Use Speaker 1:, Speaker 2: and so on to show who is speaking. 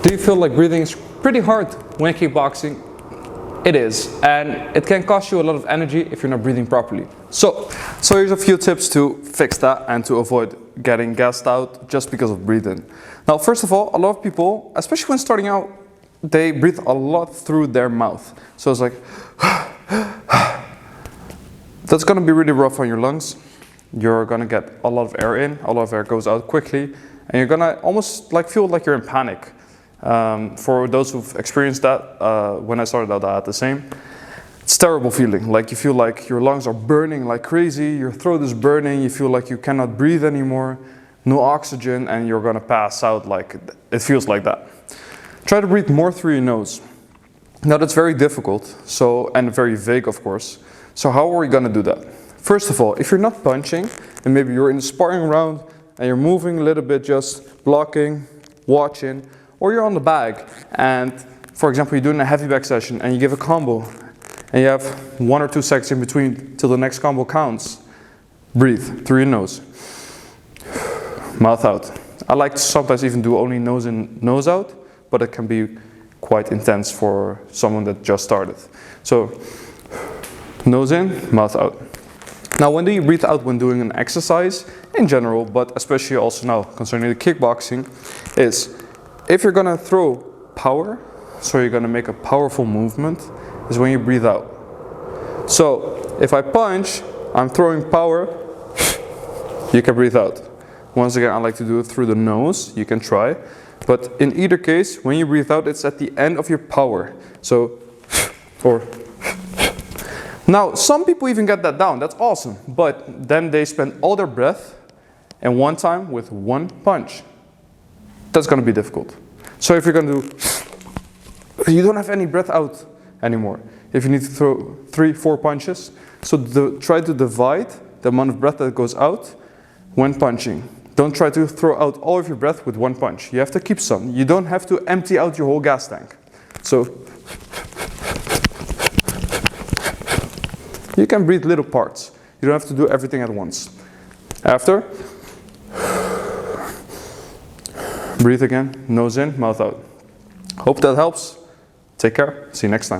Speaker 1: Do you feel like breathing is pretty hard when kickboxing? It is, and it can cost you a lot of energy if you're not breathing properly. So here's a few tips to fix that and to avoid getting gassed out just because of breathing. Now, first of all, a lot of people, especially when starting out, they breathe a lot through their mouth. So it's like, that's gonna be really rough on your lungs. You're gonna get a lot of air in, a lot of air goes out quickly, and you're gonna almost like feel like you're in panic. For those who've experienced that, when I started out I had the same. It's a terrible feeling, like you feel like your lungs are burning like crazy, your throat is burning, you feel like you cannot breathe anymore, no oxygen, and you're gonna pass out. Like it feels like that. Try to breathe more through your nose. Now that's very difficult, and very vague of course. So how are we gonna do that? First of all, if you're not punching, and maybe you're in a sparring round and you're moving a little bit, just blocking, watching, or you're on the bag and, for example, you're doing a heavy bag session and you give a combo and you have 1 or 2 seconds in between till the next combo counts. Breathe through your nose, mouth out. I like to sometimes even do only nose in, nose out, but it can be quite intense for someone that just started. So, nose in, mouth out. Now, when do you breathe out when doing an exercise in general, but especially also now concerning the kickboxing, is if you're gonna throw power, so you're gonna make a powerful movement, is when you breathe out. So if I punch, I'm throwing power, you can breathe out. Once again, I like to do it through the nose, you can try. But in either case, when you breathe out, it's at the end of your power. So, or, now some people even get that down, that's awesome. But then they spend all their breath in one time with one punch. That's gonna be difficult. So if you're gonna do, you don't have any breath out anymore. If you need to throw 3, 4 punches, so try to divide the amount of breath that goes out when punching. Don't try to throw out all of your breath with one punch. You have to keep some. You don't have to empty out your whole gas tank. So you can breathe little parts. You don't have to do everything at once. After, breathe again, nose in, mouth out. Hope that helps. Take care. See you next time.